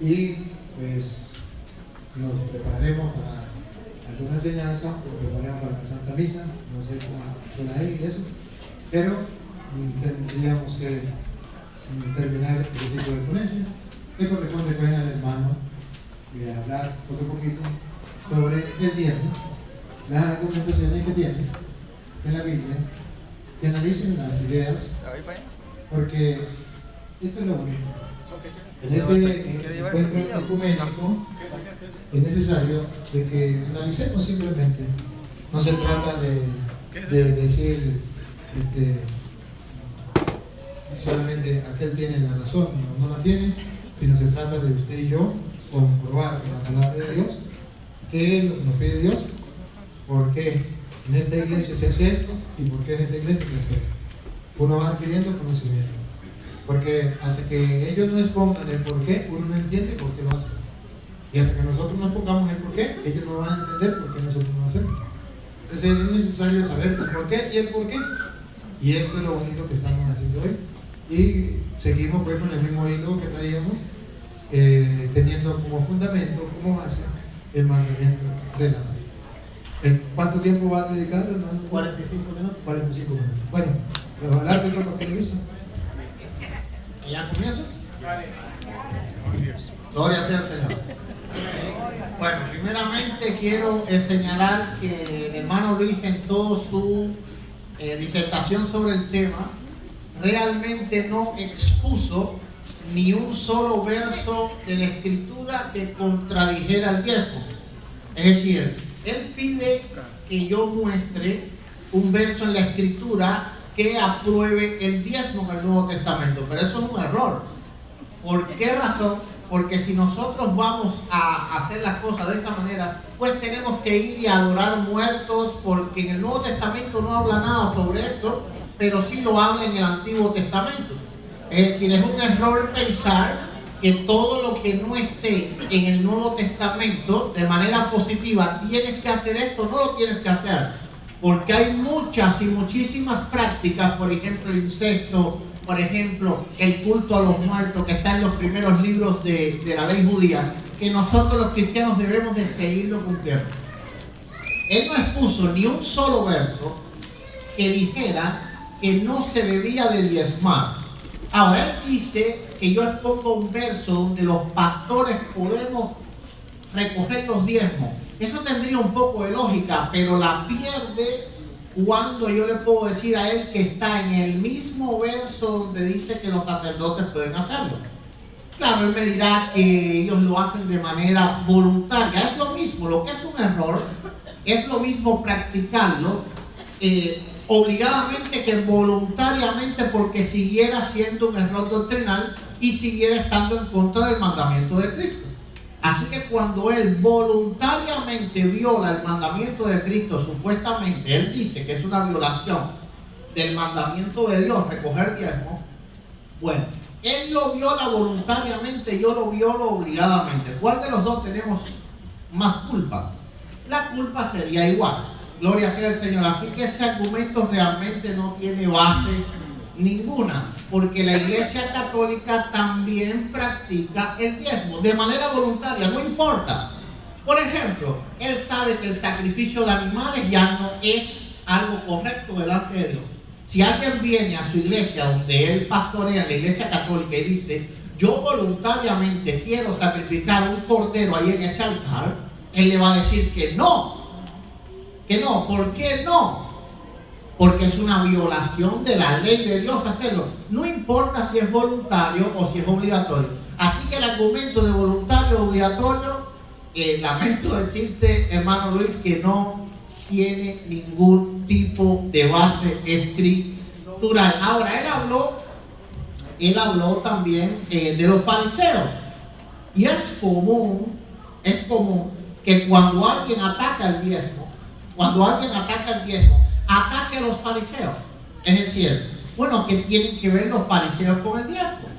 y pues nos prepararemos para alguna enseñanza, nos prepararemos para la Santa Misa, no sé cómo por ahí y eso, pero tendríamos que terminar el ciclo de ponencia. Me corresponde con el hermano hablar otro poquito sobre el diezmo, las argumentaciones que tiene en la Biblia, que analicen las ideas, porque esto es lo bonito. En este encuentro ecuménico es necesario de que analicemos simplemente. No se trata de decir solamente aquel tiene la razón, no la tiene, sino se trata de usted y yo comprobar con la palabra de Dios qué es lo que nos pide Dios, por qué en esta iglesia se hace esto y por qué en esta iglesia se hace esto. Uno va adquiriendo conocimiento, porque hasta que ellos no expongan el por qué, uno no entiende por qué lo hacen, y hasta que nosotros no pongamos el por qué, ellos no van a entender por qué nosotros lo hacemos. Entonces es necesario saber el por qué y el por qué, y esto es lo bonito que estamos haciendo hoy. Y seguimos pues con el mismo hilo que traíamos, teniendo como fundamento, como base, el mandamiento de la ley. ¿Cuánto tiempo va a dedicar, hermano? 45 minutos. 45 minutos. Bueno, ¿los árbitros para que le avisen? ¿Ya comienzo? Gloria sea al Señor. Bueno, primeramente quiero señalar que el hermano Luis en toda su disertación sobre el tema realmente no expuso ni un solo verso de la Escritura que contradijera el diezmo. Es decir, él pide que yo muestre un verso en la Escritura que apruebe el diezmo en el Nuevo Testamento, pero eso es un error. ¿Por qué razón? Porque si nosotros vamos a hacer las cosas de esa manera, pues tenemos que ir y adorar muertos, porque en el Nuevo Testamento no habla nada sobre eso, pero sí lo habla en el Antiguo Testamento. Es decir, es un error pensar que todo lo que no esté en el Nuevo Testamento de manera positiva, tienes que hacer esto, no lo tienes que hacer, porque hay muchas y muchísimas prácticas, por ejemplo el incesto, por ejemplo el culto a los muertos, que está en los primeros libros de la ley judía, que nosotros los cristianos debemos de seguirlo cumpliendo. Él no expuso ni un solo verso que dijera que no se debía de diezmar. Ahora él dice que yo expongo un verso donde los pastores podemos recoger los diezmos. Eso tendría un poco de lógica, pero la pierde cuando yo le puedo decir a él que está en el mismo verso donde dice que los sacerdotes pueden hacerlo. Claro, él me dirá que ellos lo hacen de manera voluntaria. Es lo mismo, lo que es un error, es lo mismo practicarlo obligadamente que voluntariamente, porque siguiera siendo un error doctrinal y siguiera estando en contra del mandamiento de Cristo. Así que cuando él voluntariamente viola el mandamiento de Cristo, supuestamente él dice que es una violación del mandamiento de Dios, recoger diezmo, bueno, él lo viola voluntariamente, yo lo violo obligadamente. ¿Cuál de los dos tenemos más culpa? La culpa sería igual. Gloria sea al Señor. Así que ese argumento realmente no tiene base ninguna, porque la Iglesia Católica también practica el diezmo de manera voluntaria, no importa. Por ejemplo, él sabe que el sacrificio de animales ya no es algo correcto delante de Dios. Si alguien viene a su iglesia donde él pastorea, la Iglesia Católica, y dice: yo voluntariamente quiero sacrificar un cordero ahí en ese altar, él le va a decir que no. Que no. ¿Por qué no? Porque es una violación de la ley de Dios hacerlo. No importa si es voluntario o si es obligatorio. Así que el argumento de voluntario o obligatorio, lamento decirte, hermano Luis, que no tiene ningún tipo de base escritural. Ahora, él habló también de los fariseos. Y es común que cuando alguien ataca el diezmo, ataque a los fariseos. Es decir, bueno, ¿qué tienen que ver los fariseos con el diezmo?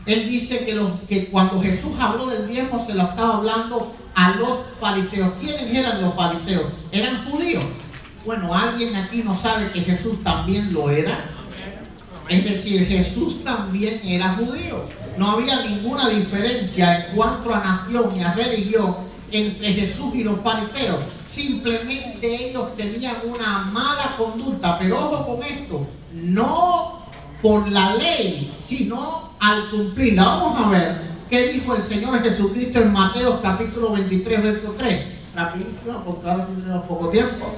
Él dice que cuando Jesús habló del diezmo se lo estaba hablando a los fariseos. ¿Quiénes eran los fariseos? Eran judíos. Bueno, ¿alguien aquí no sabe que Jesús también lo era? Es decir, Jesús también era judío. no había ninguna diferencia en cuanto a nación y a religión entre Jesús y los fariseos. Simplemente ellos tenían una mala conducta, pero ojo con esto, no por la ley, sino al cumplirla. Vamos a ver qué dijo el Señor Jesucristo en Mateo capítulo 23, verso 3. Rapidísimo, porque ahora sí tenemos poco tiempo.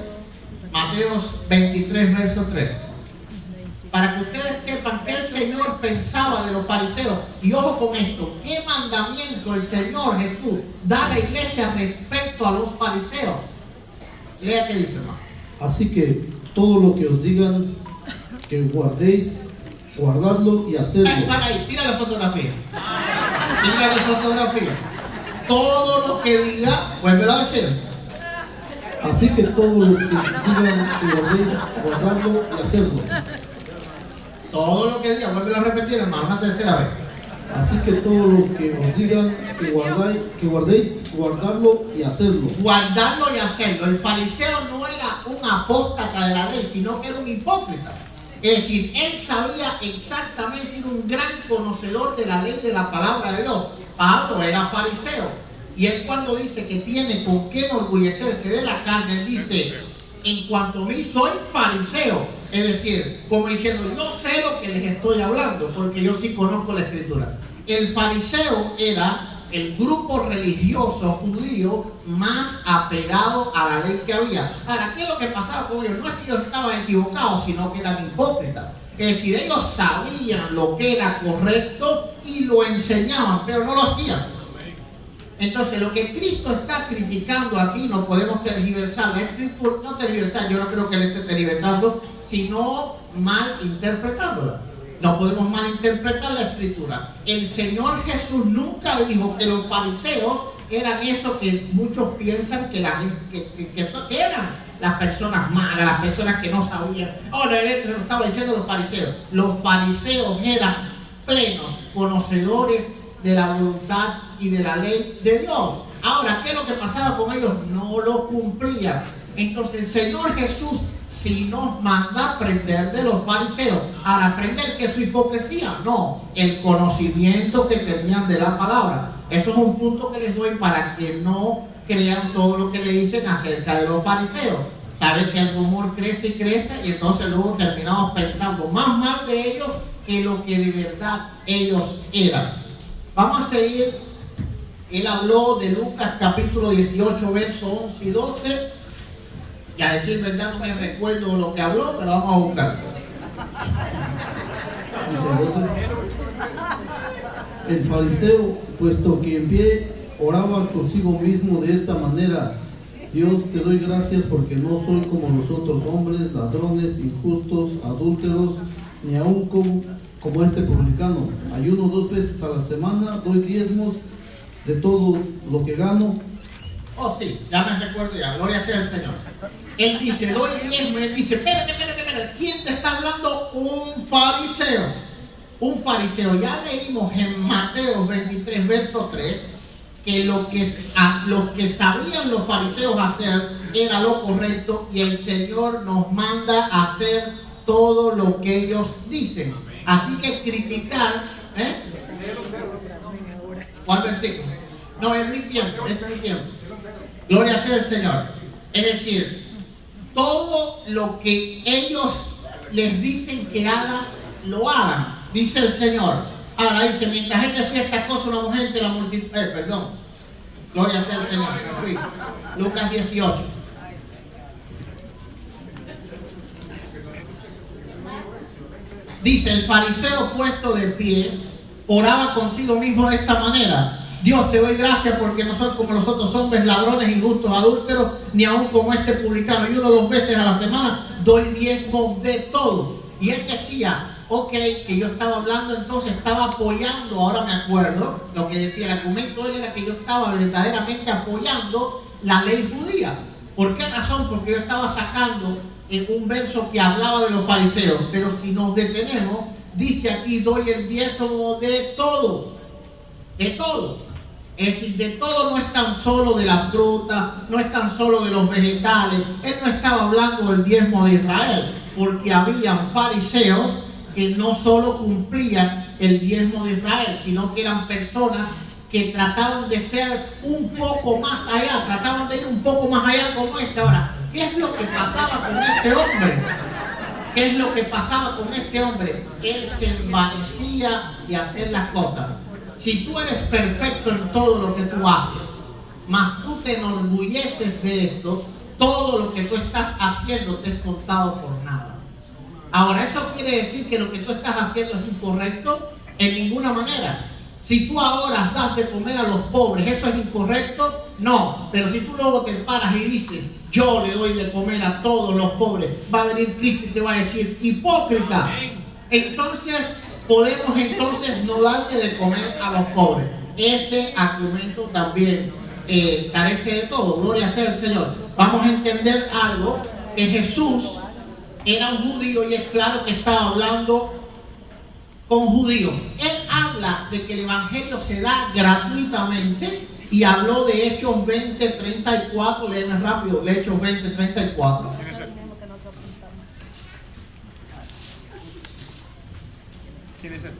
Mateo 23, verso 3. Para que ustedes sepan qué el Señor pensaba de los fariseos. Y ojo con esto, qué mandamiento el Señor Jesús da a la iglesia respecto a los fariseos. Lea qué dice, hermano. Así que todo lo que os digan que guardéis, guardarlo y hacerlo. Para ahí, tira la fotografía. Tira la fotografía. Todo lo que diga, vuélvelo a decir. Así que todo lo que digan que guardéis, guardarlo y hacerlo. Todo lo que diga, vuélvelo a repetir, hermano, una tercera vez. Así que todo lo que os digan que guardéis, guardarlo y hacerlo. Guardarlo y hacerlo. El fariseo no era un apóstata de la ley, sino que era un hipócrita. Es decir, él sabía exactamente, era un gran conocedor de la ley, de la palabra de Dios. Pablo era fariseo. Y él cuando dice que tiene con qué enorgullecerse de la carne, él dice, en cuanto a mí soy fariseo. Es decir, como diciendo, yo sé lo que les estoy hablando, porque yo sí conozco la escritura. El fariseo era el grupo religioso judío más apegado a la ley que había. Ahora, ¿qué es lo que pasaba con ellos? No es que ellos estaban equivocados, sino que eran hipócritas. Es decir, ellos sabían lo que era correcto y lo enseñaban, pero no lo hacían. Entonces, lo que Cristo está criticando aquí, no podemos tergiversar la escritura, no tergiversar, yo no creo que él esté tergiversando, sino mal interpretándola. No podemos malinterpretar la escritura. El Señor Jesús nunca dijo que los fariseos eran eso que muchos piensan que eran las personas malas, las personas que no sabían. Ahora, él se lo estaba diciendo los fariseos. Los fariseos eran plenos conocedores de la voluntad y de la ley de Dios. Ahora, ¿qué es lo que pasaba con ellos? No lo cumplían. Entonces el Señor Jesús sí nos manda a aprender de los fariseos. Ahora, aprender que es su hipocresía, no, el conocimiento que tenían de la palabra. Eso es un punto que les doy para que no crean todo lo que le dicen acerca de los fariseos. Saben que el rumor crece y crece, y entonces luego terminamos pensando más mal de ellos que lo que de verdad ellos eran. Vamos a seguir. Él habló de Lucas capítulo 18, versos 11 y 12. Y a decir verdad no me recuerdo lo que habló, pero vamos a buscar. El fariseo, puesto que en pie oraba consigo mismo de esta manera: Dios, te doy gracias porque no soy como los otros hombres, ladrones, injustos, adúlteros, ni aún como este publicano. Ayuno 2 veces a la semana, doy diezmos de todo lo que gano. Oh sí, ya me recuerdo ya, gloria sea al Señor. Él dice, doy diezmo, él dice, espérate, ¿quién te está hablando? Un fariseo. Un fariseo. Ya leímos en Mateo 23, verso 3, que lo que sabían los fariseos hacer era lo correcto, y el Señor nos manda a hacer todo lo que ellos dicen. Así que criticar, ¿cuál versículo? No, es mi tiempo, es mi tiempo. Gloria sea al Señor. Es decir, todo lo que ellos les dicen que hagan, lo hagan, dice el Señor. Ahora dice, mientras él decía esta cosa, una mujer entre la multitud, gloria sea al Señor. Lucas 18. Dice, el fariseo puesto de pie, oraba consigo mismo de esta manera: Dios, te doy gracias porque no soy como los otros hombres, ladrones, injustos, adúlteros, ni aún como este publicano. Ayuno 2 veces a la semana, doy diezmo de todo. Y él decía, ok, que yo estaba hablando, entonces estaba apoyando, ahora me acuerdo, lo que decía el argumento de él era que yo estaba verdaderamente apoyando la ley judía. ¿Por qué razón? Porque yo estaba sacando en un verso que hablaba de los fariseos. Pero si nos detenemos, dice aquí, doy el diezmo de todo. De todo. Es decir, de todo, no es tan solo de las frutas, no es tan solo de los vegetales. Él no estaba hablando del diezmo de Israel, porque habían fariseos que no solo cumplían el diezmo de Israel, sino que eran personas que trataban de ser un poco más allá, trataban de ir un poco más allá como este. Ahora, ¿qué es lo que pasaba con este hombre? ¿Qué es lo que pasaba con este hombre? Él se envanecía de hacer las cosas. Si tú eres perfecto en todo lo que tú haces, mas tú te enorgulleces de esto, todo lo que tú estás haciendo te es contado por nada. Ahora, ¿eso quiere decir que lo que tú estás haciendo es incorrecto? En ninguna manera. Si tú ahora das de comer a los pobres, ¿eso es incorrecto? No. Pero si tú luego te paras y dices, yo le doy de comer a todos los pobres, va a venir Cristo y te va a decir, hipócrita. Entonces, podemos entonces no darle de comer a los pobres. Ese argumento también carece de todo. Gloria sea el Señor. Vamos a entender algo, que Jesús era un judío y es claro que estaba hablando con judíos. Él habla de que el evangelio se da gratuitamente y habló de Hechos 20:34. Léeme rápido, Hechos 20:34. ¿Quién es él?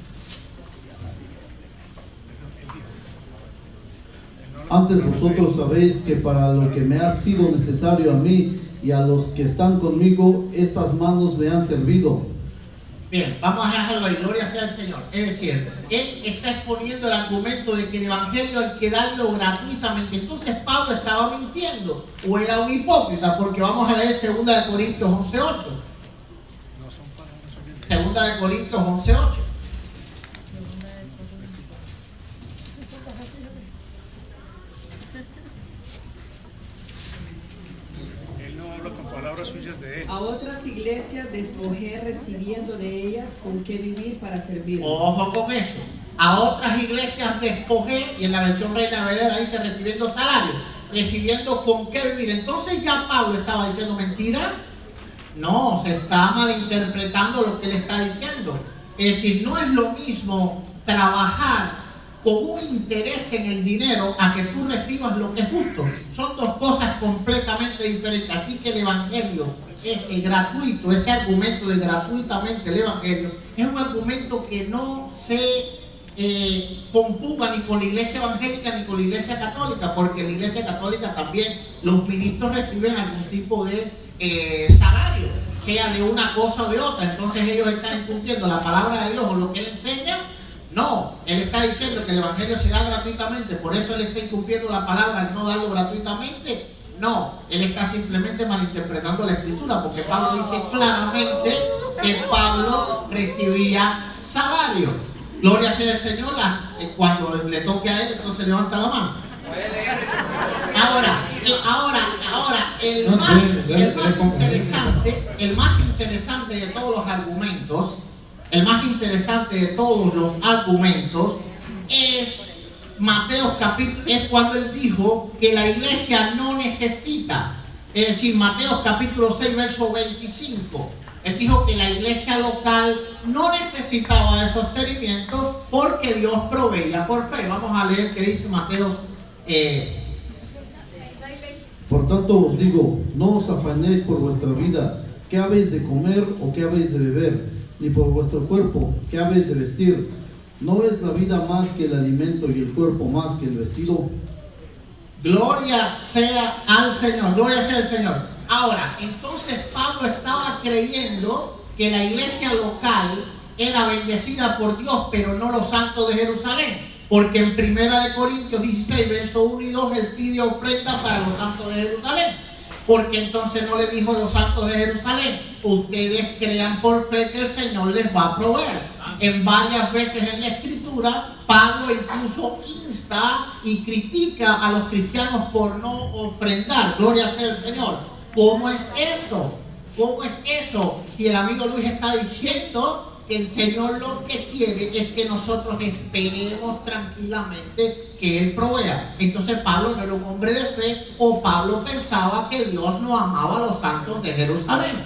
Antes vosotros sabéis que para lo que me ha sido necesario a mí y a los que están conmigo, estas manos me han servido. Bien, vamos a dejarlo ahí, gloria sea el Señor. Es decir, él está exponiendo el argumento de que el evangelio hay que darlo gratuitamente. Entonces Pablo estaba mintiendo o era un hipócrita, porque vamos a leer 2 de Corintios 11:8. 2 de Corintios 11:8. Suyas de él. A otras iglesias despojé recibiendo de ellas con qué vivir para servir. Ojo con eso. A otras iglesias despojé, y en la versión Reina Valera dice recibiendo salario, recibiendo con qué vivir. Entonces ya Pablo estaba diciendo mentiras. No, se está malinterpretando lo que él está diciendo. Es decir, no es lo mismo trabajar con un interés en el dinero a que tú recibas lo que es justo. Son dos cosas completamente diferentes. Así que el evangelio es gratuito. Ese argumento de gratuitamente el evangelio es un argumento que no se conjuga ni con la iglesia evangélica ni con la iglesia católica, porque en la iglesia católica también los ministros reciben algún tipo de salario, sea de una cosa o de otra. Entonces ellos están incumpliendo la palabra de Dios o lo que él enseña. No, él está diciendo que el evangelio se da gratuitamente, por eso él está incumpliendo la palabra al no darlo gratuitamente. No, él está simplemente malinterpretando la escritura, porque Pablo dice claramente que Pablo recibía salario. Gloria sea el Señor. Cuando le toque a él, entonces levanta la mano. Ahora, el más interesante de todos los argumentos, es Mateo capítulo, es cuando él dijo que la iglesia no necesita. Es decir, Mateo capítulo 6, verso 25. Él dijo que la iglesia local no necesitaba de sostenimiento porque Dios proveía por fe. Vamos a leer qué dice Mateo. Por tanto os digo, no os afanéis por vuestra vida, qué habéis de comer o qué habéis de beber, ni por vuestro cuerpo, qué habéis de vestir. ¿No es la vida más que el alimento y el cuerpo más que el vestido? Gloria sea al Señor, gloria sea al Señor. Ahora, entonces Pablo estaba creyendo que la iglesia local era bendecida por Dios, pero no los santos de Jerusalén. Porque en 1 Corintios 16, verso 1 y 2, él pide ofrenda para los santos de Jerusalén. Porque entonces no le dijo a los santos de Jerusalén, ustedes crean por fe que el Señor les va a proveer. En varias veces en la Escritura, Pablo incluso insta y critica a los cristianos por no ofrendar. Gloria sea el Señor. ¿Cómo es eso? ¿Cómo es eso? Si el amigo Luis está diciendo que el Señor lo que quiere es que nosotros esperemos tranquilamente que Él provea. Entonces Pablo no era un hombre de fe, o Pablo pensaba que Dios no amaba a los santos de Jerusalén.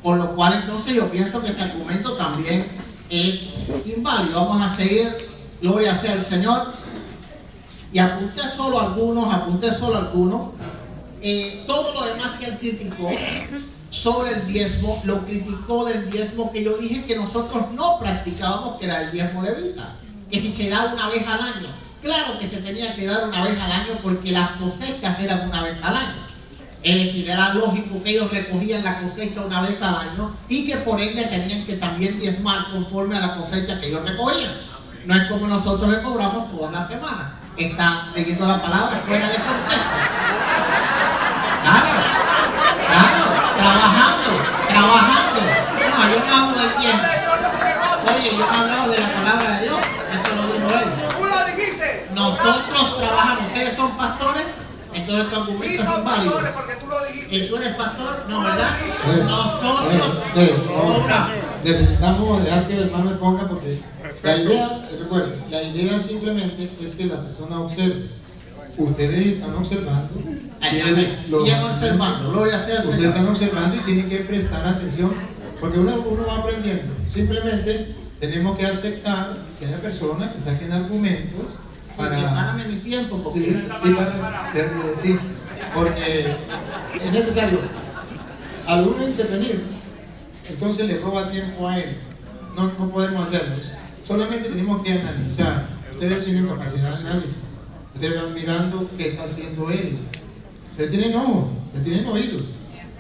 Por lo cual entonces yo pienso que ese argumento también es inválido. Vamos a seguir, gloria sea el Señor. Y apunté solo algunos. Todo lo demás que él criticó sobre el diezmo, lo criticó del diezmo que yo dije que nosotros no practicábamos, que era el diezmo levita, que si se da una vez al año. Claro que se tenía que dar una vez al año porque las cosechas eran una vez al año. Es decir, era lógico que ellos recogían la cosecha una vez al año y que por ende tenían que también diezmar conforme a la cosecha que ellos recogían. No es como nosotros que cobramos toda la semana. Está leyendo la palabra fuera de contexto. Claro, trabajando. No, yo no hablo del tiempo. Oye, yo no hablaba de la palabra de Dios. Eso lo dijo él. ¡Tú lo dijiste! Nosotros trabajamos. Ustedes son pastores, entonces tu argumento es inválido. Porque tú lo dijiste. ¿Y tú eres pastor? No, ¿verdad? Necesitamos dejar que el hermano exponga porque la idea, recuerden, la idea simplemente es que la persona observe. Ustedes están observando. Gloria sea al Señor. Ustedes están observando y tienen que prestar atención porque uno va aprendiendo. Simplemente tenemos que aceptar que haya personas que saquen argumentos para... Párame mi tiempo porque... Sí, porque es necesario. Al uno intervenir, entonces le roba tiempo a él. No podemos hacerlo. Solamente tenemos que analizar. Ustedes tienen capacidad de análisis. Ustedes van mirando qué está haciendo él. Ustedes tienen ojos, ustedes tienen oídos.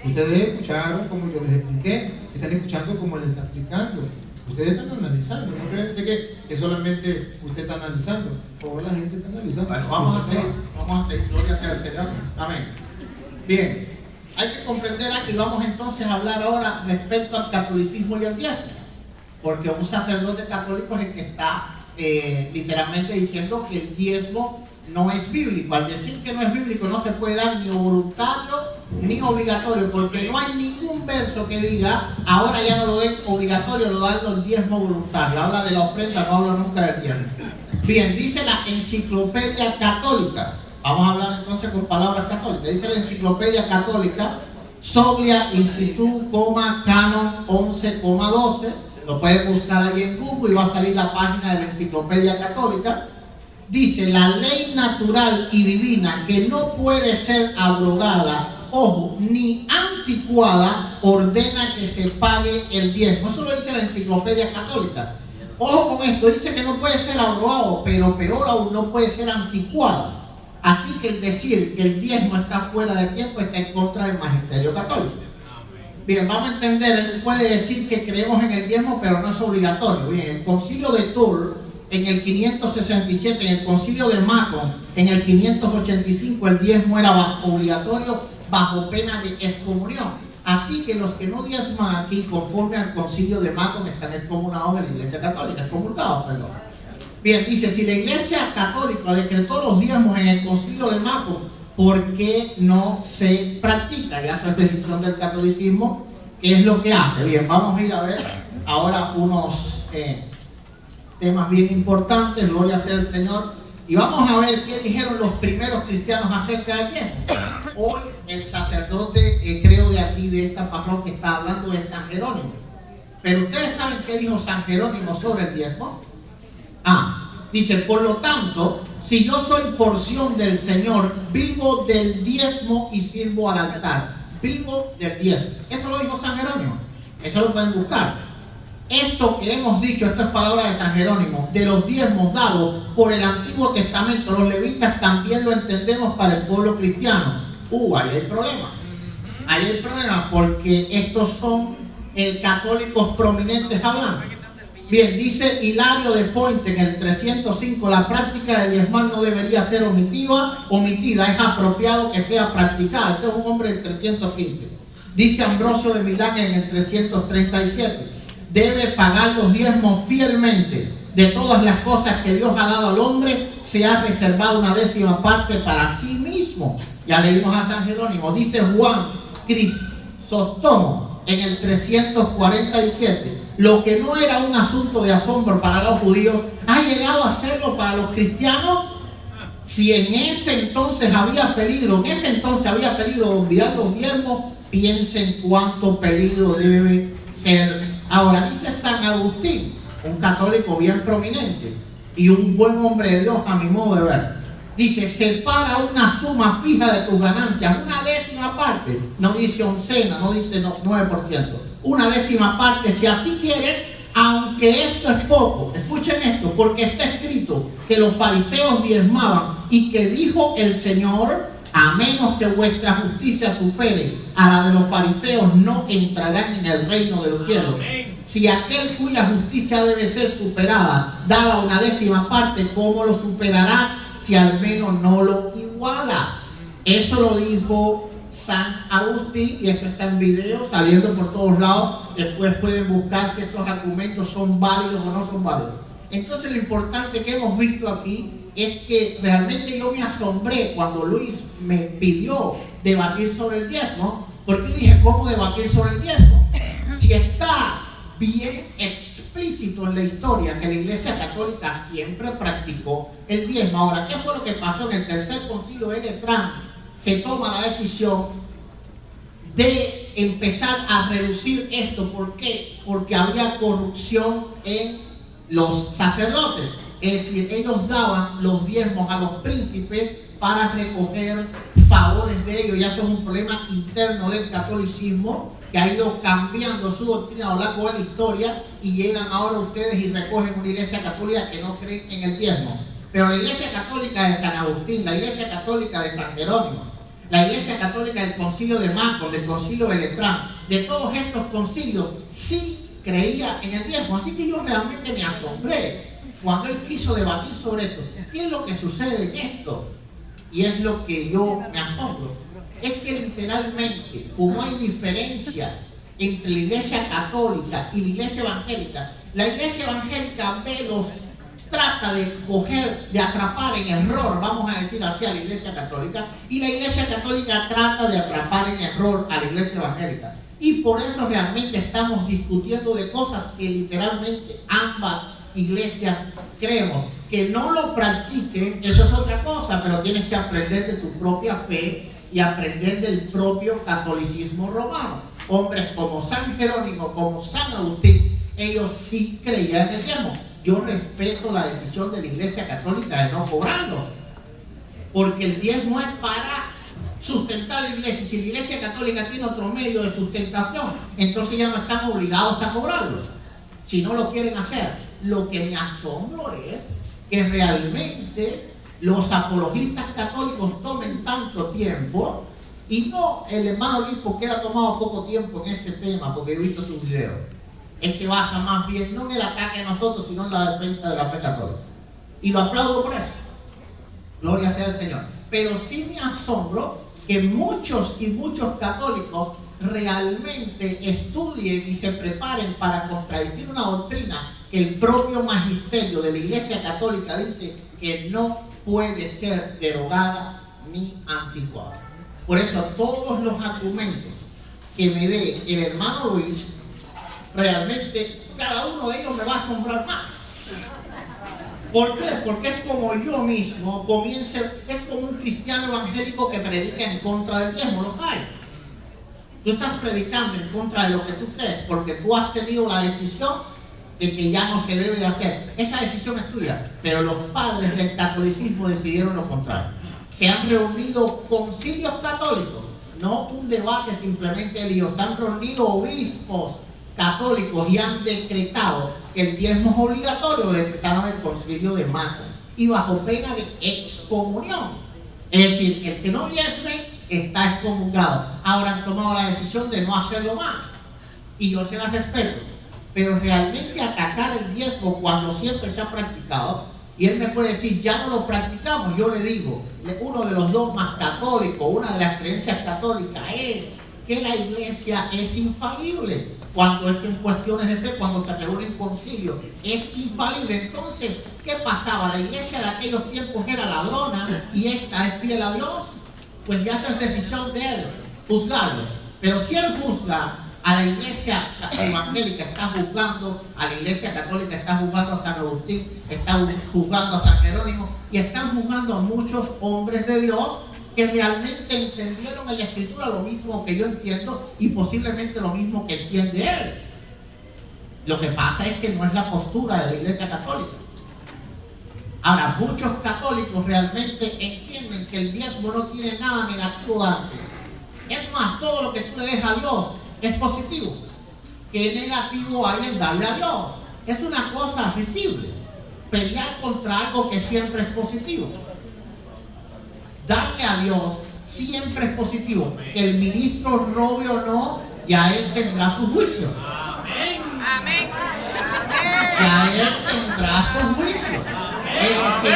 Ustedes escucharon como yo les expliqué. Están escuchando como les está explicando. Ustedes están analizando. No creen que solamente usted está analizando. Toda la gente está analizando. Bueno, vamos a hacer. Gloria sea al Señor. Amén. Bien. Hay que comprender aquí. Vamos entonces a hablar ahora respecto al catolicismo y al diezmo. Porque un sacerdote católico es el que está literalmente diciendo que el diezmo no es bíblico. Al decir que no es bíblico no se puede dar ni voluntario ni obligatorio, porque no hay ningún verso que diga ahora ya no lo den obligatorio, lo dan el diezmo voluntario. Habla de la ofrenda, no habla nunca del diezmo. Bien, dice la Enciclopedia Católica. Vamos a hablar entonces con palabras católicas. Dice la Enciclopedia Católica, Soglia Institut, Canon 11,12. Lo pueden buscar ahí en Google y va a salir la página de la Enciclopedia Católica. Dice, la ley natural y divina que no puede ser abrogada, ojo, ni anticuada, ordena que se pague el diezmo. Eso lo dice la Enciclopedia Católica. Ojo con esto, dice que no puede ser abrogado, pero peor aún, no puede ser anticuado. Así que el decir que el diezmo está fuera de tiempo está en contra del magisterio católico. Bien, vamos a entender, él puede decir que creemos en el diezmo, pero no es obligatorio. Bien, el concilio de Tours, en el 567, en el concilio de Macon, en el 585, el diezmo era obligatorio bajo pena de excomunión. Así que los que no diezman aquí, conforme al concilio de Macon, están excomunicados de la Iglesia Católica, excomulgados, perdón. Bien, dice, si la Iglesia Católica decretó los diezmos en el concilio de Macon, ¿por qué no se practica? Ya eso es decisión del catolicismo, ¿qué es lo que hace? Bien, vamos a ir a ver ahora unos temas bien importantes, gloria sea al Señor, y vamos a ver qué dijeron los primeros cristianos acerca del diezmo. Hoy el sacerdote, creo de aquí, de esta parroquia, está hablando de San Jerónimo. Pero ustedes saben qué dijo San Jerónimo sobre el diezmo. Dice, por lo tanto, si yo soy porción del Señor, vivo del diezmo y sirvo al altar. Vivo del diezmo. Eso lo dijo San Jerónimo. Eso lo pueden buscar. Esto que hemos dicho, esto es palabra de San Jerónimo, de los diezmos dados por el Antiguo Testamento, los levitas también lo entendemos para el pueblo cristiano. Ahí hay problemas. Ahí hay problemas porque estos son católicos prominentes hablando. Bien, dice Hilario de Pointe en el 305, la práctica de diezmar no debería ser omitida, es apropiado que sea practicada. Este es un hombre del 315. Dice Ambrosio de Milán en el 337, debe pagar los diezmos fielmente. De todas las cosas que Dios ha dado al hombre, se ha reservado una 10ª parte para sí mismo. Ya leímos a San Jerónimo. Dice Juan Crisóstomo en el 347, lo que no era un asunto de asombro para los judíos, ha llegado a serlo para los cristianos. Si en ese entonces había peligro, de olvidar los diezmos, piensen cuánto peligro debe ser ahora. Dice San Agustín, un católico bien prominente y un buen hombre de Dios a mi modo de ver, dice, separa una suma fija de tus ganancias, una 10ª décima parte, no dice oncena, no dice 9%, una décima parte si así quieres, aunque esto es poco. Escuchen esto, porque está escrito que los fariseos diezmaban y que dijo el Señor: a menos que vuestra justicia supere a la de los fariseos, no entrarán en el reino de los cielos. Si aquel cuya justicia debe ser superada daba una décima parte, ¿cómo lo superarás si al menos no lo igualas? Eso lo dijo San Agustín, y esto está en video, saliendo por todos lados. Después pueden buscar si estos argumentos son válidos o no son válidos. Entonces lo importante que hemos visto aquí es que realmente yo me asombré cuando Luis me pidió debatir sobre el diezmo, porque dije, ¿cómo debatir sobre el diezmo? Si está bien explícito en la historia que la Iglesia Católica siempre practicó el diezmo. Ahora, ¿qué fue lo que pasó en el tercer concilio de Letrán? Se toma la decisión de empezar a reducir esto. ¿Por qué? Porque había corrupción en los sacerdotes. Es decir, ellos daban los diezmos a los príncipes para recoger favores de ellos. Y eso es un problema interno del catolicismo, que ha ido cambiando su doctrina a lo largo de la historia, y llegan ahora ustedes y recogen una iglesia católica que no cree en el diezmo. Pero la iglesia católica de San Agustín, la iglesia católica de San Jerónimo, la iglesia católica del concilio de Macon, del concilio de Letrán, de todos estos concilios, sí creía en el diezmo. Así que yo realmente me asombré cuando él quiso debatir sobre esto. ¿Qué es lo que sucede en esto? Y es lo que yo me asombro. Es que literalmente, como hay diferencias entre la iglesia católica y la iglesia evangélica trata de coger, de atrapar en error, vamos a decir así, a la iglesia católica, y la iglesia católica trata de atrapar en error a la iglesia evangélica. Y por eso realmente estamos discutiendo de cosas que literalmente ambas iglesias creemos. Que no lo practiquen, eso es otra cosa, pero tienes que aprender de tu propia fe y aprender del propio catolicismo romano. Hombres como San Jerónimo, como San Agustín, ellos sí creían en el diezmo. Yo respeto la decisión de la iglesia católica de no cobrarlo, porque el diezmo es para sustentar la iglesia. Si la iglesia católica tiene otro medio de sustentación, entonces ya no están obligados a cobrarlo, si no lo quieren hacer. Lo que me asombro es que realmente los apologistas católicos tomen tanto tiempo, y no el hermano Luis, porque él ha tomado poco tiempo en ese tema, porque he visto sus videos. Él se basa más bien no en el ataque a nosotros, sino en la defensa de la fe católica. Y lo aplaudo por eso. Gloria sea al Señor. Pero sí me asombro que muchos y muchos católicos realmente estudien y se preparen para contradecir una doctrina que el propio magisterio de la Iglesia Católica dice que no puede ser derogada ni anticuada. Por eso todos los argumentos que me dé el hermano Luis, realmente cada uno de ellos me va a asombrar más. ¿Por qué? Porque es como yo mismo es como un cristiano evangélico que predica en contra del diezmo, ¿lo sabes? Tú estás predicando en contra de lo que tú crees, porque tú has tenido la decisión de que ya no se debe de hacer. Esa decisión es tuya, pero los padres del catolicismo decidieron lo contrario. Se han reunido concilios católicos, no un debate simplemente de ellos, se han reunido obispos católicos y han decretado que el diezmo es obligatorio. Lo decretaron el concilio de Macon, y bajo pena de excomunión. Es decir, el que no diezme está excomulgado. Ahora han tomado la decisión de no hacerlo más, y yo se las respeto. Pero realmente atacar el diezmo cuando siempre se ha practicado, y él me puede decir, ya no lo practicamos, yo le digo, uno de los dogmas católicos, una de las creencias católicas es que la iglesia es infalible. Cuando es en cuestiones de fe, cuando se reúnen concilios, es infalible. Entonces, ¿qué pasaba? La iglesia de aquellos tiempos era ladrona y esta es fiel a Dios. Pues ya eso es decisión de él, juzgarlo. Pero si él juzga a la iglesia evangélica, está juzgando a la iglesia católica, está juzgando a San Agustín, está juzgando a San Jerónimo, y están juzgando a muchos hombres de Dios que realmente entendieron en la escritura lo mismo que yo entiendo, y posiblemente lo mismo que entiende él. Lo que pasa es que no es la postura de la iglesia católica. Ahora, muchos católicos realmente entienden que el diezmo no tiene nada negativo darse. Es más, todo lo que tú le des a Dios es positivo. ¿Qué negativo hay en darle a Dios? Es una cosa visible. Pelear contra algo que siempre es positivo. Darle a Dios siempre es positivo. Que el ministro robe o no, ya él tendrá su juicio. Amén. Ya él tendrá su juicio. Es decir,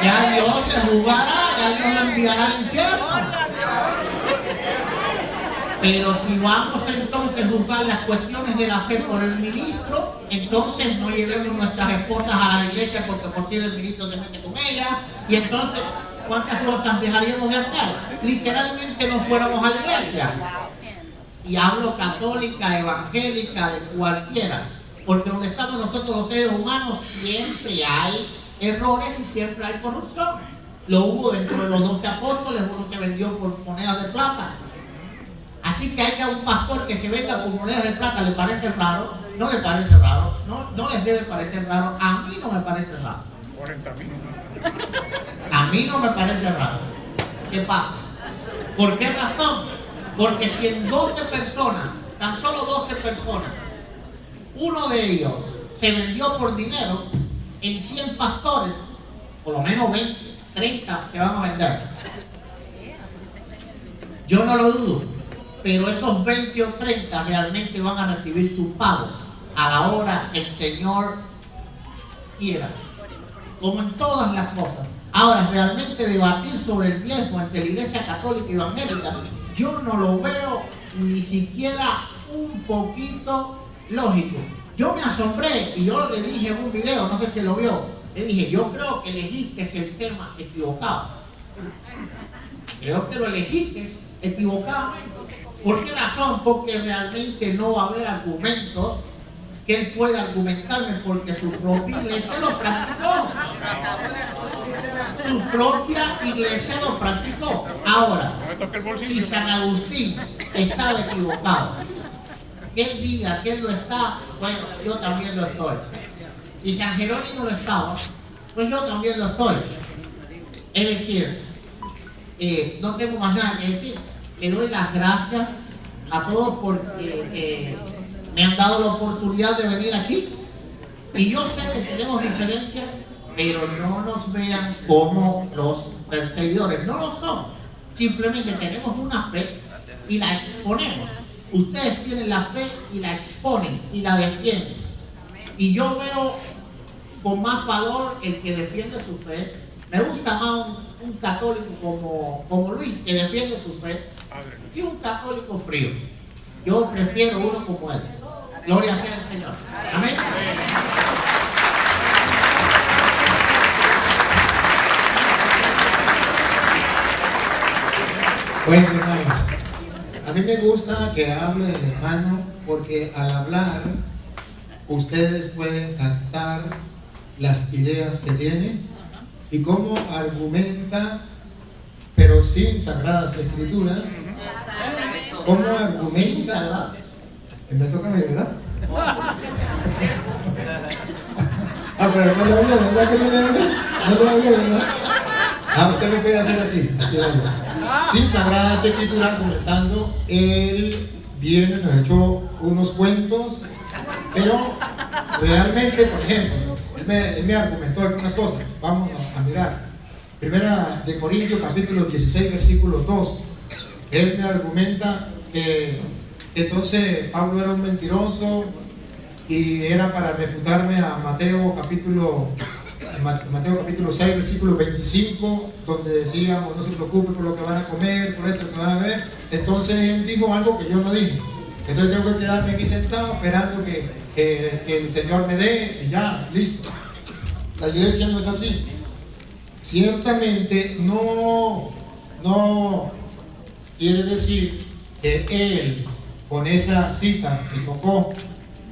ya Dios le juzgará, ya Dios le enviará al infierno. Pero si vamos entonces a juzgar las cuestiones de la fe por el ministro, entonces no llevemos nuestras esposas a la iglesia porque por si el ministro se mete con ellas. Y entonces, ¿cuántas cosas dejaríamos de hacer? Literalmente no fuéramos a la iglesia. Y hablo católica, evangélica, de cualquiera. Porque donde estamos nosotros los seres humanos siempre hay errores y siempre hay corrupción. Lo hubo dentro de los 12 apóstoles, uno se vendió por monedas de plata. Así que haya un pastor que se venda por monedas de plata, ¿le parece raro? No le parece raro. No les debe parecer raro. A mí no me parece raro. 40.000. A mí no me parece raro. ¿Qué pasa? ¿Por qué razón? Porque si en 12 personas, tan solo 12 personas, uno de ellos se vendió por dinero, en 100 pastores, por lo menos 20, 30 se van a vender. Yo no lo dudo. Pero esos 20 o 30 realmente van a recibir su pago a la hora que el Señor quiera. Como en todas las cosas. Ahora, realmente debatir sobre el diezmo entre la iglesia católica y evangélica, yo no lo veo ni siquiera un poquito lógico. Yo me asombré y yo le dije en un video, no sé si lo vio, le dije, yo creo que elegiste el tema equivocado. Creo que lo elegiste equivocadamente. ¿Por qué razón? Porque realmente no va a haber argumentos que él pueda argumentarme porque su propia iglesia lo practicó. Su propia iglesia lo practicó. Ahora, si San Agustín estaba equivocado, que él diga que él lo está, bueno, yo también lo estoy. Si San Jerónimo lo estaba, pues yo también lo estoy. Es decir, no tengo más nada que decir. Le doy las gracias a todos porque me han dado la oportunidad de venir aquí. Y yo sé que tenemos diferencias, pero no nos vean como los perseguidores. No lo son. Simplemente tenemos una fe y la exponemos. Ustedes tienen la fe y la exponen y la defienden. Y yo veo con más valor el que defiende su fe. Me gusta más un católico como Luis, que defiende su fe, y un católico frío. Yo prefiero uno como él. Gloria sea al Señor. Amén. Bueno, hermanos, a mí me gusta que hable el hermano porque al hablar ustedes pueden captar las ideas que tiene y cómo argumenta, pero sin sagradas escrituras. ¿Cómo argumenta? Me toca a mí, ¿verdad? Pero no le hablé, ¿verdad? Que no le hablé. No le hablé, ¿verdad? Usted me puede hacer así. Sin sagradas escrituras, argumentando. Él viene, nos echó unos cuentos, pero realmente, por ejemplo, él me argumentó algunas cosas. Vamos a mirar. Primera de Corintios, capítulo 16, versículo 2. Él me argumenta que entonces Pablo era un mentiroso y era para refutarme a Mateo capítulo 6, versículo 25, donde decíamos no se preocupe por lo que van a comer, por esto que van a ver. Entonces él dijo algo que yo no dije. Entonces tengo que quedarme aquí sentado esperando que el Señor me dé y ya, listo. La iglesia no es así. Ciertamente no quiere decir que él con esa cita que tocó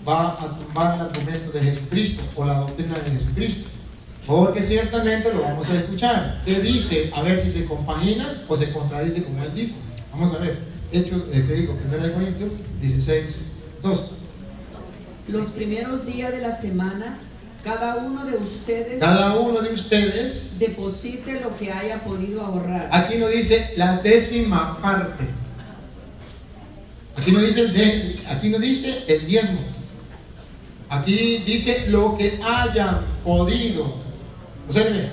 va a tumbar el argumento de Jesucristo o la doctrina de Jesucristo, porque ciertamente lo vamos a escuchar. ¿Qué dice? A ver si se compagina o se contradice como él dice. Vamos a ver. Hechos, te digo, 1 Corintios 16, 2. Los primeros días de la semana, cada uno de ustedes deposite lo que haya podido ahorrar. Aquí nos dice la 10ª parte. Aquí no dice el diezmo. Aquí dice lo que hayan podido. Observe,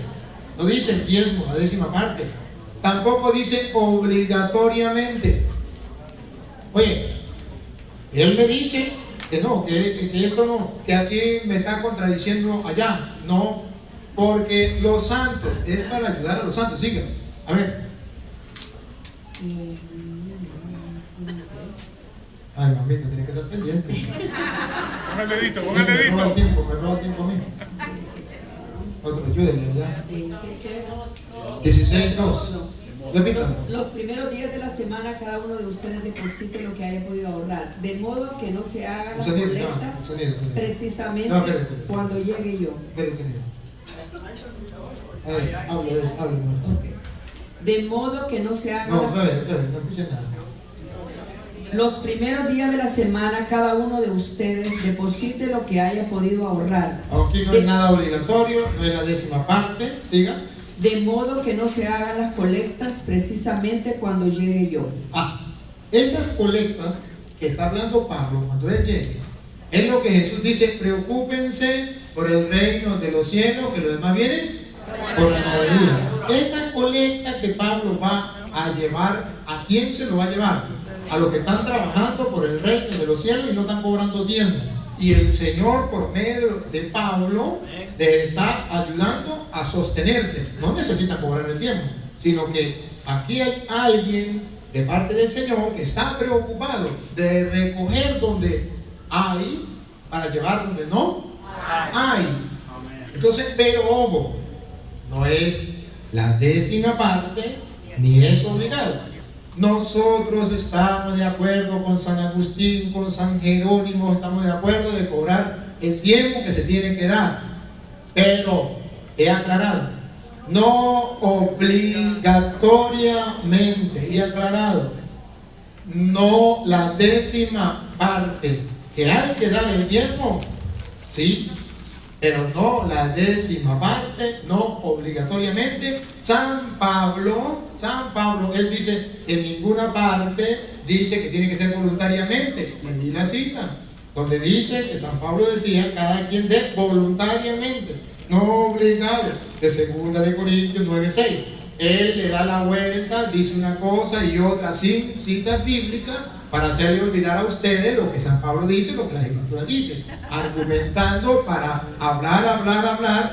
no dice el diezmo, la 10ª parte. Tampoco dice obligatoriamente. Oye, él me dice que no, que esto no, que aquí me está contradiciendo allá. No, porque los santos es para ayudar a los santos. Siga, a ver. Ay, mamita, tiene que estar pendiente. Con el dedito, con el Me dedito. roba el tiempo a mí. Otro, ayúdenme, ¿verdad? Dice que 16:2. Repítame. los primeros días de la semana cada uno de ustedes deposite lo que haya podido ahorrar, de modo que no se hagan las Sonido, colectas no, sonido. precisamente No, espere. cuando llegue yo. Espérense, señor. Hable. Ok. De modo que no se hagan No, otra vez, no escuché nada. los primeros días de la semana cada uno de ustedes deposite lo que haya podido ahorrar. Aquí no es nada obligatorio, no es la 10ª parte. Siga. De modo que no se hagan las colectas precisamente cuando llegue yo. Esas colectas que está hablando Pablo cuando él llegue, es lo que Jesús dice: preocúpense por el reino de los cielos, que lo demás viene por añadidura. Esa colecta que Pablo va a llevar, ¿a quién se lo va a llevar? A los que están trabajando por el reino de los cielos y no están cobrando diezmo. Y el Señor, por medio de Pablo, les está ayudando a sostenerse. No necesitan cobrar el diezmo, sino que aquí hay alguien de parte del Señor que está preocupado de recoger donde hay para llevar donde no hay. Entonces, pero ojo, no es la 10ª parte ni es obligado. Nosotros estamos de acuerdo con San Agustín, con San Jerónimo, estamos de acuerdo de cobrar el tiempo que se tiene que dar, pero he aclarado, no obligatoriamente, he aclarado, no la 10ª parte, que hay que dar el tiempo, sí, pero no la 10ª parte, no obligatoriamente. San Pablo, él dice, en ninguna parte dice que tiene que ser voluntariamente. Le di la cita, donde dice que San Pablo decía, cada quien dé voluntariamente, no obligado, de 2 de Corintios 9:6. Él le da la vuelta, dice una cosa y otra sin citas bíblicas, para hacerle olvidar a ustedes lo que San Pablo dice, lo que la Escritura dice, argumentando para hablar,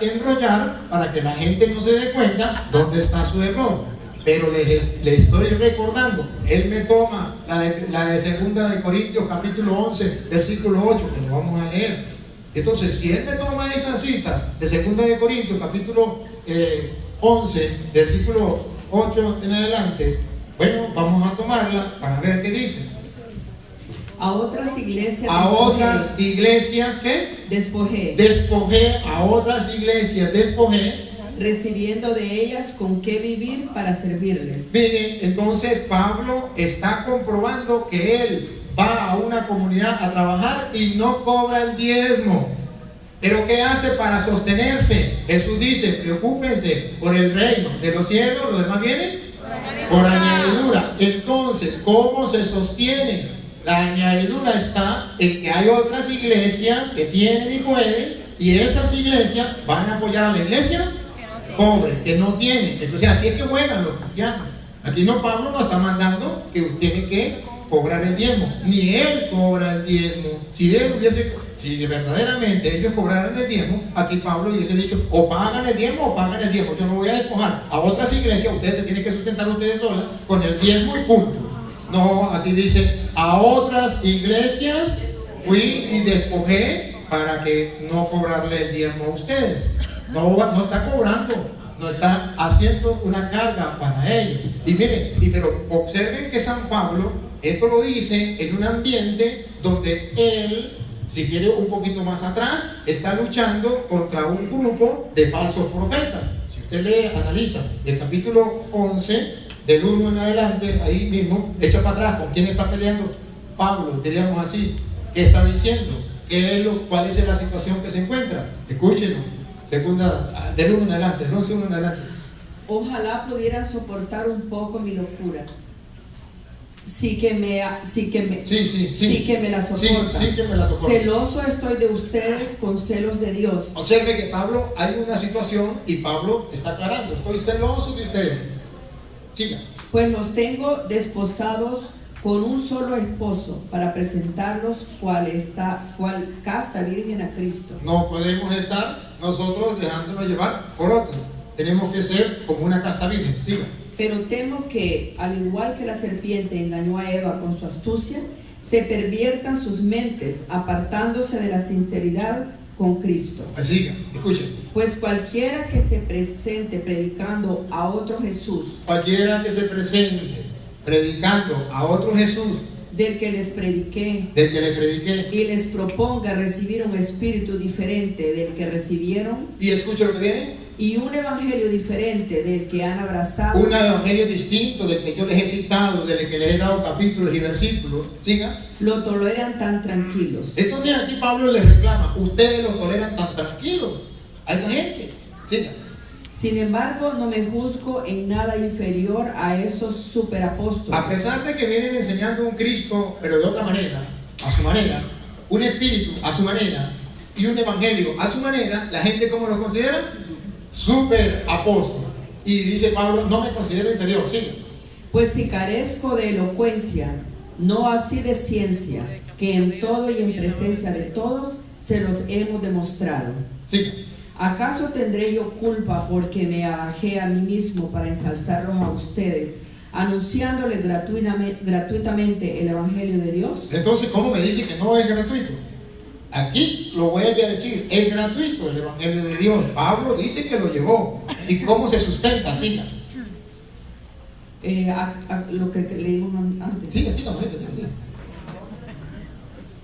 enrollar, para que la gente no se dé cuenta dónde está su error. Pero le estoy recordando, él me toma la de 2 de Corintios capítulo 11, versículo 8, que lo vamos a leer. Entonces, si él me toma esa cita de 2 de Corintios capítulo 11, versículo 8 en adelante, bueno, vamos a tomarla para ver qué dice. A otras iglesias ¿qué? despojé, A otras iglesias despojé, recibiendo de ellas con qué vivir para servirles. Miren, entonces Pablo está comprobando que él va a una comunidad a trabajar y no cobra el diezmo. Pero ¿qué hace para sostenerse? Jesús dice, preocúpense por el reino de los cielos, lo demás viene por añadidura. Entonces, ¿cómo se sostiene? La añadidura está en que hay otras iglesias que tienen y pueden, y esas iglesias van a apoyar a la iglesia pobre, que no tiene. Entonces así es que juegan los cristianos. Aquí no, Pablo nos está mandando que usted tiene que cobrar el diezmo, ni él cobra el diezmo. Si verdaderamente ellos cobraran el diezmo, aquí Pablo hubiese dicho, o pagan el diezmo o pagan el diezmo, yo no voy a despojar a otras iglesias, ustedes se tienen que sustentar ustedes solas con el diezmo y punto. No, aquí dice, a otras iglesias fui y despojé para que no cobrarle el diezmo a ustedes. No está cobrando, no está haciendo una carga para ellos. Y miren, pero observen que San Pablo, esto lo dice en un ambiente donde él, si quiere un poquito más atrás, está luchando contra un grupo de falsos profetas. Si usted lee, analiza el capítulo 11, del 1 en adelante, ahí mismo, echa para atrás, ¿con quién está peleando Pablo? Diríamos así, ¿qué está diciendo? ¿Cuál es la situación que se encuentra? Escúchenlo. Del 1 en adelante, del 11 en adelante. Ojalá pudieran soportar un poco mi locura. Sí que me la soporta. Sí que me la soporta. Celoso estoy de ustedes con celos de Dios. Observe que Pablo, hay una situación y Pablo está aclarando, estoy celoso de ustedes. Siga. Pues los tengo desposados con un solo esposo para presentarlos cual casta virgen a Cristo. No podemos estar nosotros dejándonos llevar por otros. Tenemos que ser como una casta virgen. Siga. Pero temo que, al igual que la serpiente engañó a Eva con su astucia, se perviertan sus mentes, apartándose de la sinceridad con Cristo. Siga, escuchen. Pues cualquiera que se presente predicando a otro Jesús, Cualquiera que se presente predicando a otro Jesús, del que les prediqué, y les proponga recibir un espíritu diferente del que recibieron, y escuche lo que viene, y un evangelio diferente del que han abrazado, un evangelio distinto del que yo les he citado, del que les he dado capítulos y versículos, siga, lo toleran tan tranquilos. entonces aquí Pablo les reclama, ustedes lo toleran tan tranquilos a esa gente, siga. Sin embargo, no me juzgo en nada inferior a esos superapóstoles. A pesar de que vienen enseñando un Cristo, pero de otra manera, a su manera, un espíritu a su manera y un evangelio a su manera, la gente ¿cómo lo considera? Superapóstol. Y dice Pablo, no me considero inferior, sigue. Pues si carezco de elocuencia, no así de ciencia, que en todo y en presencia de todos se los hemos demostrado. Sigue. ¿Acaso tendré yo culpa porque me abajé a mí mismo para ensalzarlos a ustedes, anunciándoles gratuitamente el Evangelio de Dios? Entonces, ¿cómo me dice que no es gratuito? Aquí lo vuelve a decir, es gratuito el Evangelio de Dios. Pablo dice que lo llevó. ¿Y cómo se sustenta? Siga. Lo que leímos antes. Siga.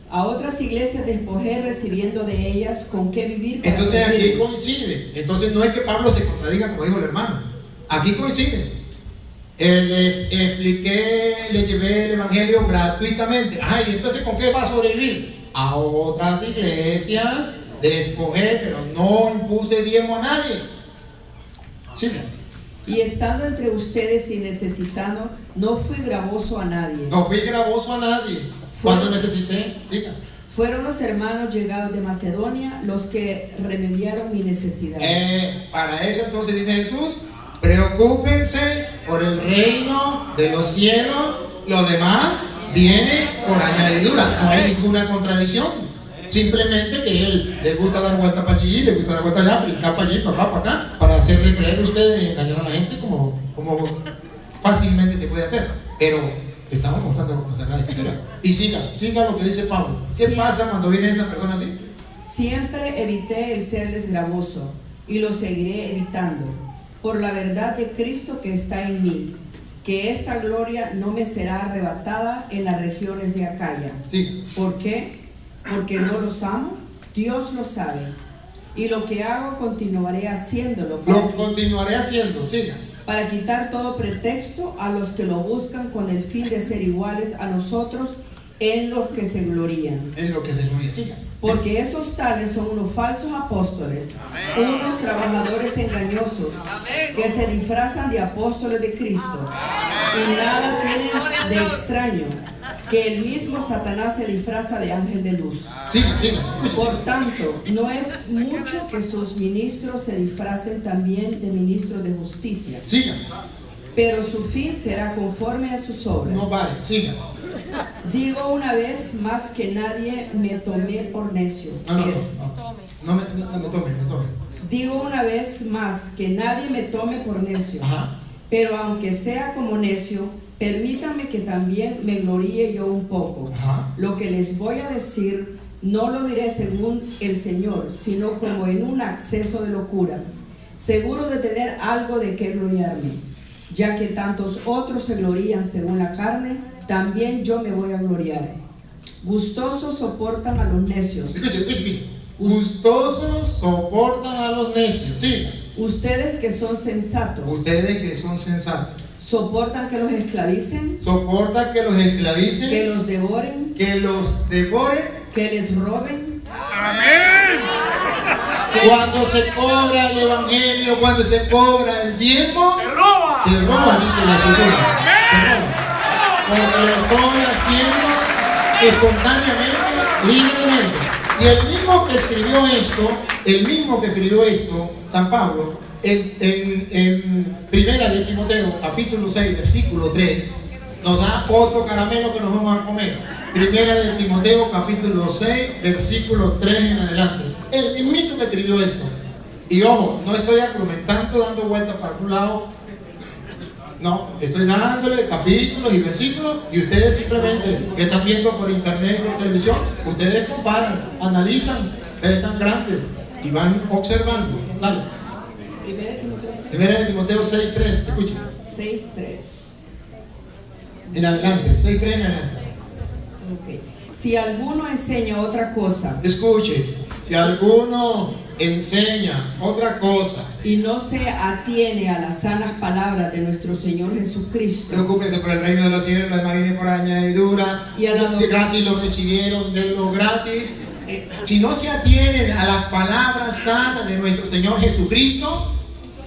A otras iglesias despojé recibiendo de ellas con qué vivir para Entonces aquí servirles. coincide. Entonces no es que Pablo se contradiga como dijo el hermano. Aquí coincide. Les expliqué, les llevé el evangelio gratuitamente. Y entonces ¿con qué va a sobrevivir? A otras iglesias despojé, pero no impuse diezmo a nadie. Sí. Y estando entre ustedes y necesitando, no fui gravoso a nadie. No fui gravoso a nadie. Cuando necesité, siga. Fueron los hermanos llegados de Macedonia los que remediaron mi necesidad. Para eso entonces dice Jesús, preocúpense por el reino de los cielos, lo demás viene por añadidura. No hay ninguna contradicción. Simplemente que él le gusta dar vuelta para allí, le gusta dar vuelta allá, brincar para allí, para acá, para hacerle creer a ustedes y engañar a la gente como fácilmente se puede hacer. Pero estamos mostrando cómo se la escritura. Y siga lo que dice Pablo. ¿Qué pasa cuando viene esa persona así? Siempre evité el serles gravoso y lo seguiré evitando, por la verdad de Cristo que está en mí, que esta gloria no me será arrebatada en las regiones de Acaya. Sí. ¿Por qué? Porque no los amo, Dios lo sabe. Y lo que hago continuaré haciéndolo. Siga. Para quitar todo pretexto a los que lo buscan con el fin de ser iguales a nosotros en los que se glorían. Siga. Porque esos tales son unos falsos apóstoles, unos trabajadores engañosos que se disfrazan de apóstoles de Cristo y nada tienen de extraño que el mismo Satanás se disfraza de ángel de luz. Siga. Por tanto, no es mucho que sus ministros se disfracen también de ministros de justicia. Siga. Pero su fin será conforme a sus obras. No vale, siga. Digo una vez más que nadie me tomé por necio. No me tomen. Digo una vez más que nadie me tome por necio. Pero aunque sea como necio, permítanme que también me gloríe yo un poco. Lo que les voy a decir no lo diré según el Señor, sino como en un acceso de locura, seguro de tener algo de qué gloriarme, ya que tantos otros se glorían según la carne, también yo me voy a gloriar. Gustosos soportan a los necios. Escuche. Gustosos soportan a los necios. Sí. Ustedes que son sensatos. Soportan que los esclavicen. Que los devoren. Que les roben. Amén. Cuando se cobra el evangelio, cuando se cobra el diezmo, Se roba. dice la escritura. Se roba. porque lo estoy haciendo espontáneamente, libremente. Y el mismo que escribió esto, San Pablo, en Primera de Timoteo, capítulo 6, versículo 3, nos da otro caramelo que nos vamos a comer. Primera de Timoteo, capítulo 6, versículo 3 en adelante. El mismito que escribió esto. Y ojo, no estoy argumentando, dando vueltas para un lado. No, estoy dándole capítulos y versículos, y ustedes simplemente que están viendo por internet, por televisión, ustedes comparan, analizan, ustedes están grandes y van observando. Dale. Primera de Timoteo 6.3, escuchen. 6.3. En adelante, 6.3 en adelante. Okay. Si alguno enseña otra cosa, escuche, si alguno enseña otra cosa y no se atiene a las sanas palabras de nuestro Señor Jesucristo, preocúpense por el reino de los cielos, lo demás viene por añadidura, y los que gratis lo recibieron, denlo gratis. Si no se atienen a las palabras sanas de nuestro Señor Jesucristo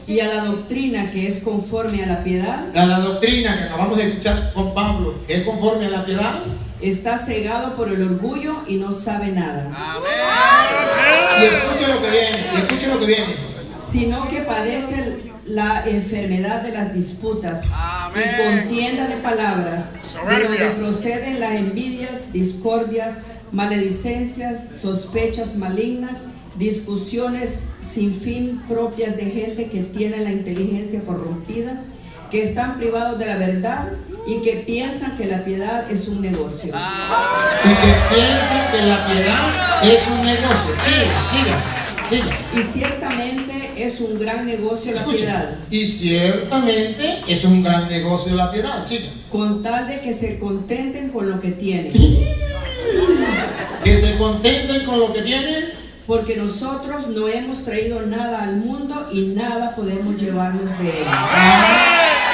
y a la doctrina que es conforme a la piedad, a la doctrina que acabamos de escuchar con Pablo, que es conforme a la piedad, está cegado por el orgullo y no sabe nada. Amén. Y escuche lo que viene, sino que padece la enfermedad de las disputas. Amén. Y contienda de palabras, de donde proceden las envidias, discordias, maledicencias, sospechas malignas, discusiones sin fin propias de gente que tiene la inteligencia corrompida, que están privados de la verdad y que piensan que la piedad es un negocio. Y que piensan que la piedad es un negocio. Siga. Y ciertamente es un gran negocio la piedad. Y ciertamente es un gran negocio la piedad. Siga. Con tal de que se contenten con lo que tienen. Que se contenten con lo que tienen. Porque nosotros no hemos traído nada al mundo y nada podemos llevarnos de él.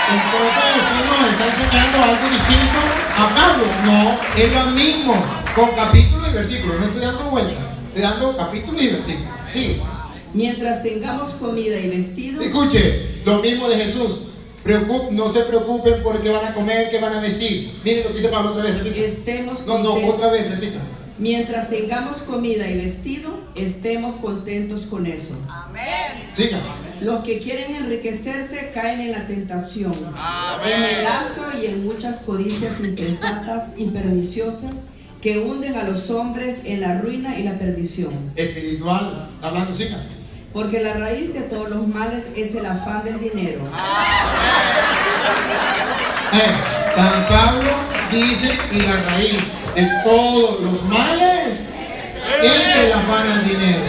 Entonces Jesús nos está enseñando algo distinto a Pablo. No, es lo mismo, con capítulos y versículos. No estoy dando vueltas, estoy dando capítulos y versículos. Sí. Mientras tengamos comida y vestido. Escuche, lo mismo de Jesús. No se preocupen por qué van a comer, qué van a vestir. Miren lo que dice Pablo otra vez, repita. Otra vez, repita. Mientras tengamos comida y vestido, estemos contentos con eso. Amén. Siga. Los que quieren enriquecerse caen en la tentación, amén, en el lazo y en muchas codicias insensatas y perniciosas que hunden a los hombres en la ruina y la perdición. Espiritual, hablando, siga. Porque la raíz de todos los males es el afán del dinero. San Pablo dice, y la raíz de todos los males es el afán al dinero.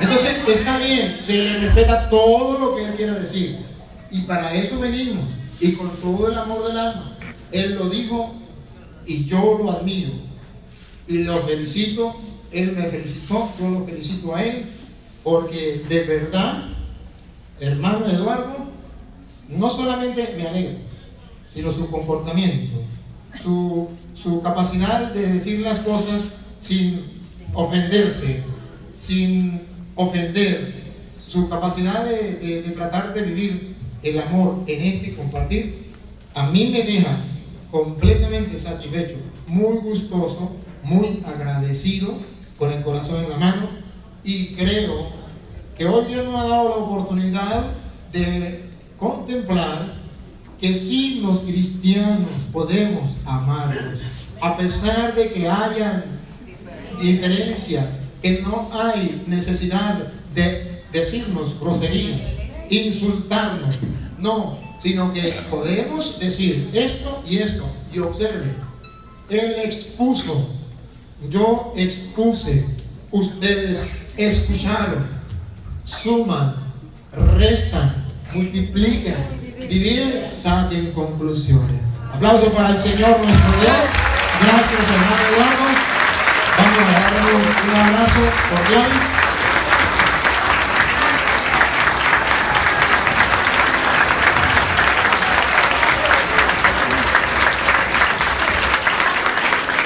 Entonces está bien, se le respeta todo lo que él quiera decir, y para eso venimos, y con todo el amor del alma. Él lo dijo y yo lo admiro y lo felicito. Él me felicitó, yo lo felicito a él, porque de verdad, hermano Eduardo, no solamente me alegra, sino su comportamiento, su capacidad de decir las cosas sin ofenderse, sin ofender, su capacidad de tratar de vivir el amor en este compartir, a mí me deja completamente satisfecho, muy gustoso, muy agradecido, con el corazón en la mano, y creo que hoy Dios nos ha dado la oportunidad de contemplar que sí, los cristianos podemos amarlos, a pesar de que hayan diferencia, que no hay necesidad de decirnos groserías, insultarnos, no, sino que podemos decir esto y esto. Y observe, él expuso, yo expuse, ustedes escucharon, suman, restan, multiplican, dividen, saquen conclusiones. Aplauso para el Señor nuestro Dios. Gracias, hermano Eduardo. Vamos a darle un abrazo cordial.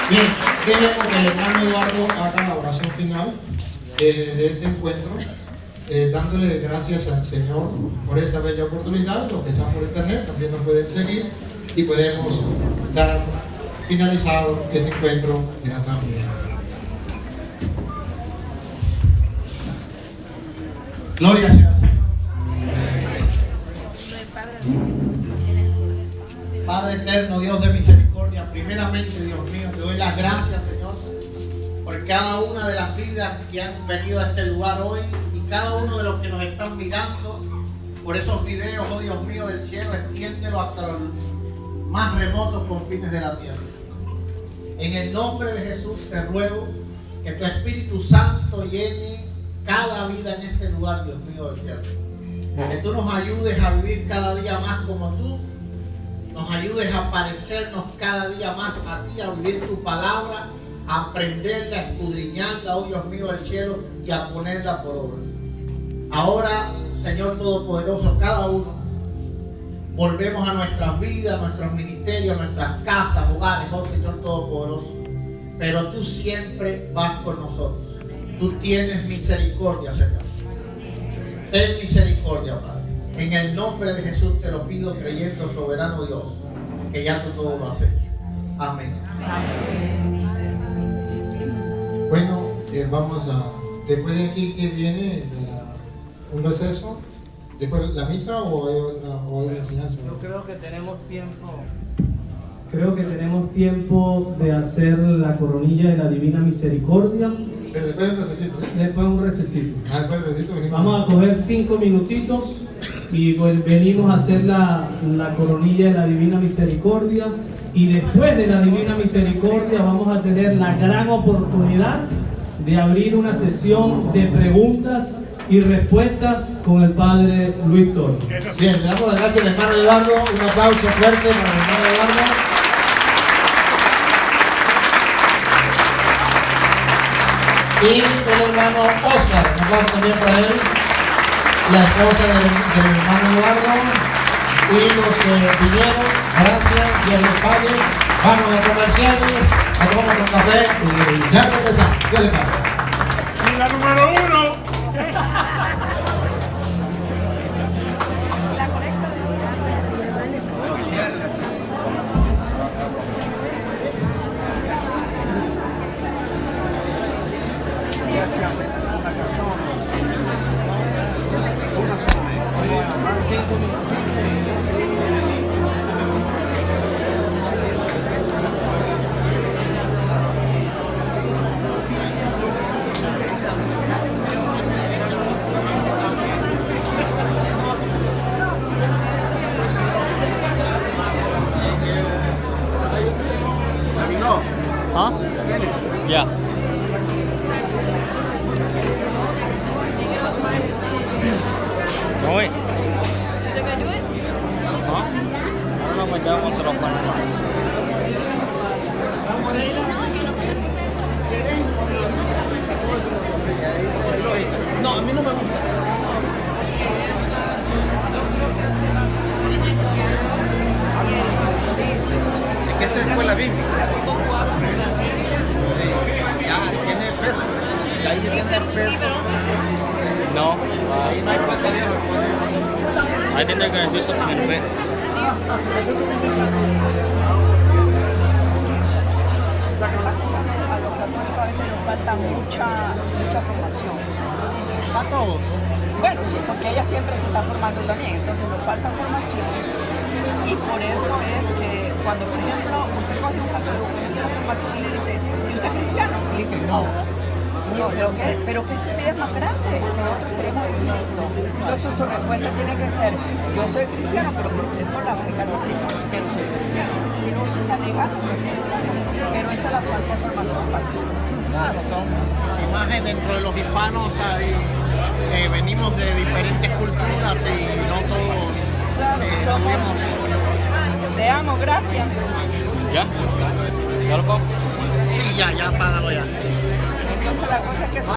Bien, dejemos que el hermano Eduardo haga la oración final de este encuentro, dándole gracias al Señor por esta bella oportunidad. Los que están por internet también nos pueden seguir y podemos dar finalizado este encuentro de la tarde. Gloria sea al Señor. Padre eterno, Dios de misericordia, primeramente, Dios mío, te doy las gracias, Señor, por cada una de las vidas que han venido a este lugar hoy y cada uno de los que nos están mirando por esos videos, oh Dios mío del cielo, extiéndelo hasta los más remotos confines de la tierra. En el nombre de Jesús te ruego que tu Espíritu Santo llene cada vida en este lugar, Dios mío del cielo. Que tú nos ayudes a vivir cada día más como tú, nos ayudes a parecernos cada día más a ti, a vivir tu palabra, a aprenderla, a escudriñarla, oh Dios mío del cielo, y a ponerla por obra. Ahora, Señor Todopoderoso, cada uno volvemos a nuestras vidas, a nuestros ministerios, a nuestras casas, hogares, oh Señor Todopoderoso. Pero tú siempre vas con nosotros. Tú tienes misericordia, Señor. Ten misericordia, Padre. En el nombre de Jesús te lo pido, creyendo, soberano Dios, que ya tú todo lo has hecho. Amén. Bueno, vamos a, después de aquí que viene un receso, después la misa o hay otra enseñanza. Yo creo que tenemos tiempo. Creo que tenemos tiempo de hacer la coronilla de la Divina Misericordia. Pero después un recesito, ¿eh? Después un recesito. Después del recesito venimos. Vamos a coger 5 minutitos y venimos a hacer la coronilla de la Divina Misericordia. Y después de la Divina Misericordia vamos a tener la gran oportunidad de abrir una sesión de preguntas y respuestas con el Padre Luis Toro. Bien, le damos las gracias al hermano Eduardo. Un aplauso fuerte para el hermano Eduardo. Y el hermano Oscar, un aplauso también para él, la esposa del hermano Eduardo, y los que vinieron, gracias, Dios les pague. Vamos a comerciales, a tomar un café y ya regresamos. Dios les pague. Y la número 1. Huh? Yeah. No, wait. Is it gonna do it? Huh? I don't know if my dad wants it off my mind. No, a mí no me gusta. Es que esta es escuela bíblica. Ya, tiene peso. Y ahí tiene peso. No. Ahí no hay patadero. I think they're going to do something in a bit. A los católicos a veces nos falta mucha formación. ¿A todos? Bueno, sí, porque ella siempre se está formando también, entonces nos falta formación. Y por eso es que cuando, por ejemplo, usted coge un católico que tiene la formación y le dice, ¿y usted es cristiano? Y le dice, no. Digo, pero qué estupidez más grande, si nosotros queremos vivir esto. Entonces su respuesta tiene que ser, yo soy cristiano, pero profeso la fe católica, pero soy cristiano. Si no, usted está negando que es cristiano. Pero esa es la falta de formación, pastor. Claro, son imágenes dentro de los hispanos, venimos de diferentes culturas y no todos somos. Te amo, gracias. ¿Ya? ¿Ya lo pago? Sí, ya, págalo ya. Entonces la cosa es que somos